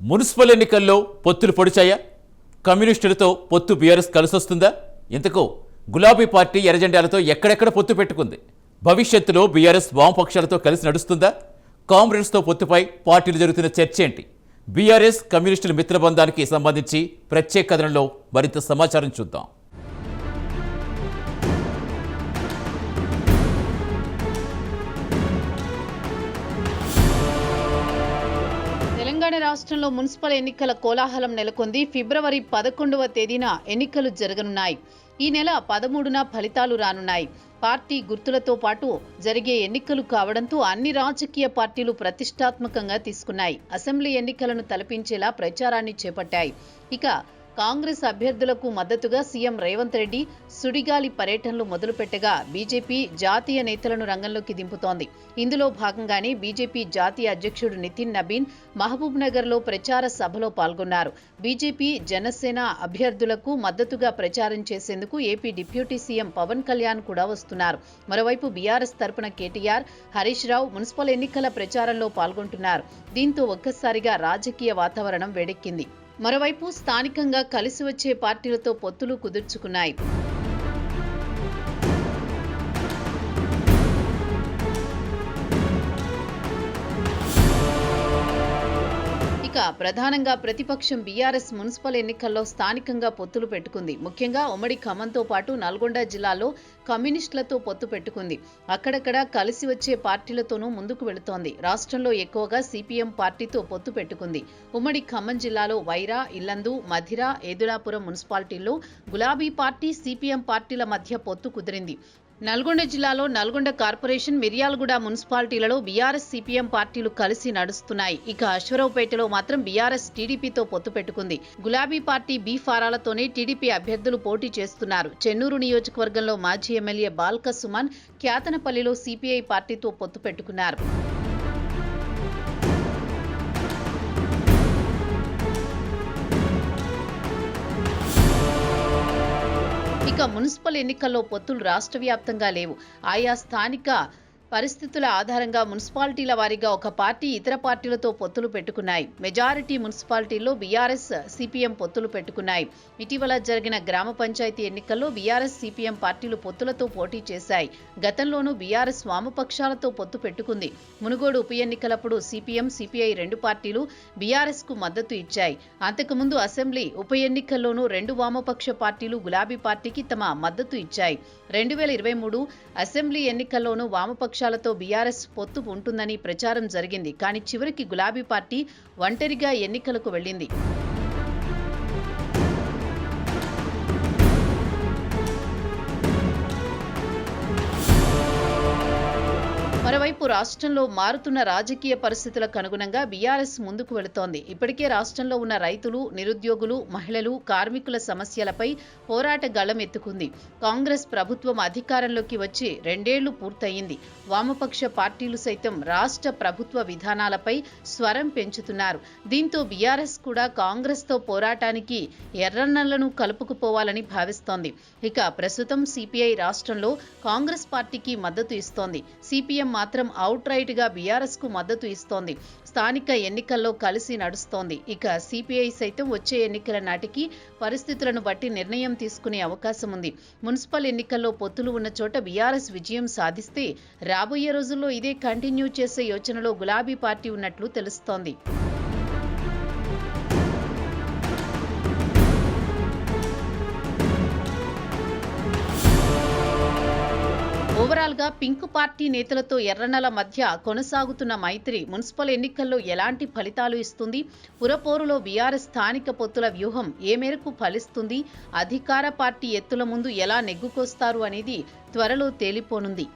Municipal ఎన్నికల్లో పొత్తులు పొడిచాయా? కమ్యూనిస్టులతో పొత్తు బీఆర్ఎస్ కలిసొస్తుందా? ఇంతకు గులాబీ పార్టీ ఎర్రజెండాలతో ఎక్కడెక్కడ పొత్తు పెట్టుకుంది? భవిష్యత్తులో బీఆర్ఎస్ వామపక్షాలతో కలిసి నడుస్తుందా? కాంగ్రెస్తో పొత్తుపై పార్టీలు జరుగుతున్న చర్చ ఏంటి? బీఆర్ఎస్ కమ్యూనిస్టుల మిత్రబంధానికి సంబంధించి ప్రత్యేక కథనంలో మరింత సమాచారం చూద్దాం. తెలంగాణ రాష్ట్రంలో మున్సిపల్ ఎన్నికల కోలాహలం నెలకొంది. ఫిబ్రవరి 11వ తేదీన ఎన్నికలు జరగనున్నాయి. ఈ నెల 13న ఫలితాలు రానున్నాయి. పార్టీ గుర్తులతో పాటు జరిగే ఎన్నికలు కావడంతో అన్ని రాజకీయ పార్టీలు ప్రతిష్టాత్మకంగా తీసుకున్నాయి. అసెంబ్లీ ఎన్నికలను తలపించేలా ప్రచారాన్ని చేపట్టాయి. ఇక కాంగ్రెస్ అభ్యర్థులకు మద్దతుగా సీఎం రేవంత్ రెడ్డి సుడిగాలి పర్యటనలు మొదలుపెట్టగా బీజేపీ జాతీయ నేతలను రంగంలోకి దింపుతోంది. ఇందులో భాగంగానే బీజేపీ జాతీయ అధ్యక్షుడు నితిన్ నబీన్ మహబూబ్ నగర్లో ప్రచార సభలో పాల్గొన్నారు. బీజేపీ జనసేన అభ్యర్థులకు మద్దతుగా ప్రచారం చేసేందుకు AP deputy CM Pawan Kalyan కూడా వస్తున్నారు. మరోవైపు బీఆర్ఎస్ తరపున కేటీఆర్, హరీష్ రావు మున్సిపల్ ఎన్నికల ప్రచారంలో పాల్గొంటున్నారు. దీంతో ఒక్కసారిగా రాజకీయ వాతావరణం వేడెక్కింది. మరోవైపు స్థానికంగా కలిసి వచ్చే పార్టీలతో పొత్తులు కుదుర్చుకున్నాయి. ఇక ప్రధానంగా ప్రతిపక్షం బీఆర్ఎస్ మున్సిపల్ ఎన్నికల్లో స్థానికంగా పొత్తులు పెట్టుకుంది. ముఖ్యంగా ఉమ్మడి ఖమ్మంతో పాటు నల్గొండ జిల్లాలో కమ్యూనిస్టులతో పొత్తు పెట్టుకుంది. అక్కడక్కడ కలిసి వచ్చే పార్టీలతోనూ ముందుకు వెళుతోంది. రాష్ట్రంలో ఎక్కువగా సిపిఎం పార్టీతో పొత్తు పెట్టుకుంది. ఉమ్మడి ఖమ్మం జిల్లాలో వైరా, ఇల్లందు, మధిర, ఏదులాపురం మున్సిపాలిటీల్లో గులాబీ పార్టీ, సిపిఎం పార్టీల మధ్య పొత్తు కుదిరింది. నల్గొండ జిల్లాలో నల్గొండ కార్పొరేషన్, మిర్యాలగూడ మున్సిపాలిటీలలో బీఆర్ఎస్, సిపిఎం పార్టీలు కలిసి నడుస్తున్నాయి. ఇక అశ్వరావుపేటలో మాత్రం బీఆర్ఎస్ టీడీపీతో పొత్తు పెట్టుకుంది. గులాబీ పార్టీ బీ ఫారాలతోనే టీడీపీ అభ్యర్థులు పోటీ చేస్తున్నారు. చెన్నూరు నియోజకవర్గంలో మాజీ ఎమ్మెల్యే బాల్క సుమన్ క్యాతనపల్లిలో సిపిఐ పార్టీతో పొత్తు పెట్టుకున్నారు. ఇక మున్సిపల్ ఎన్నికల్లో పొత్తులు రాష్ట్ర వ్యాప్తంగా లేవు. ఆయా స్థానిక పరిస్థితుల ఆధారంగా మున్సిపాలిటీల వారీగా ఒక పార్టీ ఇతర పార్టీలతో పొత్తులు పెట్టుకున్నాయి. మెజారిటీ మున్సిపాలిటీల్లో బీఆర్ఎస్, సిపిఎం పొత్తులు పెట్టుకున్నాయి. ఇటీవల జరిగిన గ్రామ పంచాయతీ ఎన్నికల్లో బీఆర్ఎస్, సిపిఎం పార్టీలు పొత్తులతో పోటీ చేశాయి. గతంలోనూ బీఆర్ఎస్ వామపక్షాలతో పొత్తు పెట్టుకుంది. మునుగోడు ఉప ఎన్నికలప్పుడు సిపిఎం, సిపిఐ రెండు పార్టీలు బీఆర్ఎస్ కు మద్దతు ఇచ్చాయి. అంతకుముందు అసెంబ్లీ ఉప ఎన్నికల్లోనూ రెండు వామపక్ష పార్టీలు గులాబీ పార్టీకి తమ మద్దతు ఇచ్చాయి. 2023 అసెంబ్లీ ఎన్నికల్లోనూ వామపక్షాలతో బీఆర్ఎస్ పొత్తు ఉంటుందని ప్రచారం జరిగింది. కానీ చివరికి గులాబీ పార్టీ ఒంటరిగా ఎన్నికలకు వెళ్లింది. మరోవైపు రాష్ట్రంలో మారుతున్న రాజకీయ పరిస్థితులకు అనుగుణంగా బీఆర్ఎస్ ముందుకు వెళుతోంది. ఇప్పటికే రాష్ట్రంలో ఉన్న రైతులు, నిరుద్యోగులు, మహిళలు, కార్మికుల సమస్యలపై పోరాట గళం ఎత్తుకుంది. కాంగ్రెస్ ప్రభుత్వం అధికారంలోకి వచ్చి 2 ఏళ్లు పూర్తయింది. వామపక్ష పార్టీలు సైతం రాష్ట్ర ప్రభుత్వ విధానాలపై స్వరం పెంచుతున్నారు. దీంతో బీఆర్ఎస్ కూడా కాంగ్రెస్తో పోరాటానికి ఎర్రన్నలను కలుపుకుపోవాలని భావిస్తోంది. ఇక ప్రస్తుతం సిపిఐ రాష్ట్రంలో కాంగ్రెస్ పార్టీకి మద్దతు ఇస్తోంది. సిపిఎం మాత్రం అవుట్ రైట్ గా బీఆర్ఎస్ కు మద్దతు ఇస్తోంది. స్థానిక ఎన్నికల్లో కలిసి నడుస్తోంది. ఇక సిపిఐ సైతం వచ్చే ఎన్నికల నాటికి పరిస్థితులను బట్టి నిర్ణయం తీసుకునే అవకాశం ఉంది. మున్సిపల్ ఎన్నికల్లో పొత్తులు ఉన్న చోట బీఆర్ఎస్ విజయం సాధిస్తే రాబోయే రోజుల్లో ఇదే కంటిన్యూ చేసే యోచనలో గులాబీ పార్టీ ఉన్నట్లు తెలుస్తోంది. ఓవరాల్ గా పింక్ పార్టీ నేతలతో ఎర్రన్నల మధ్య కొనసాగుతున్న మైత్రి మున్సిపల్ ఎన్నికల్లో ఎలాంటి ఫలితాలు ఇస్తుంది? పురపోరులో బీఆర్ఎస్ స్థానిక పొత్తుల వ్యూహం ఏ మేరకు ఫలిస్తుంది? అధికార పార్టీ ఎత్తుల ముందు ఎలా నెగ్గుకొస్తారు అనేది త్వరలో తేలిపోనుంది.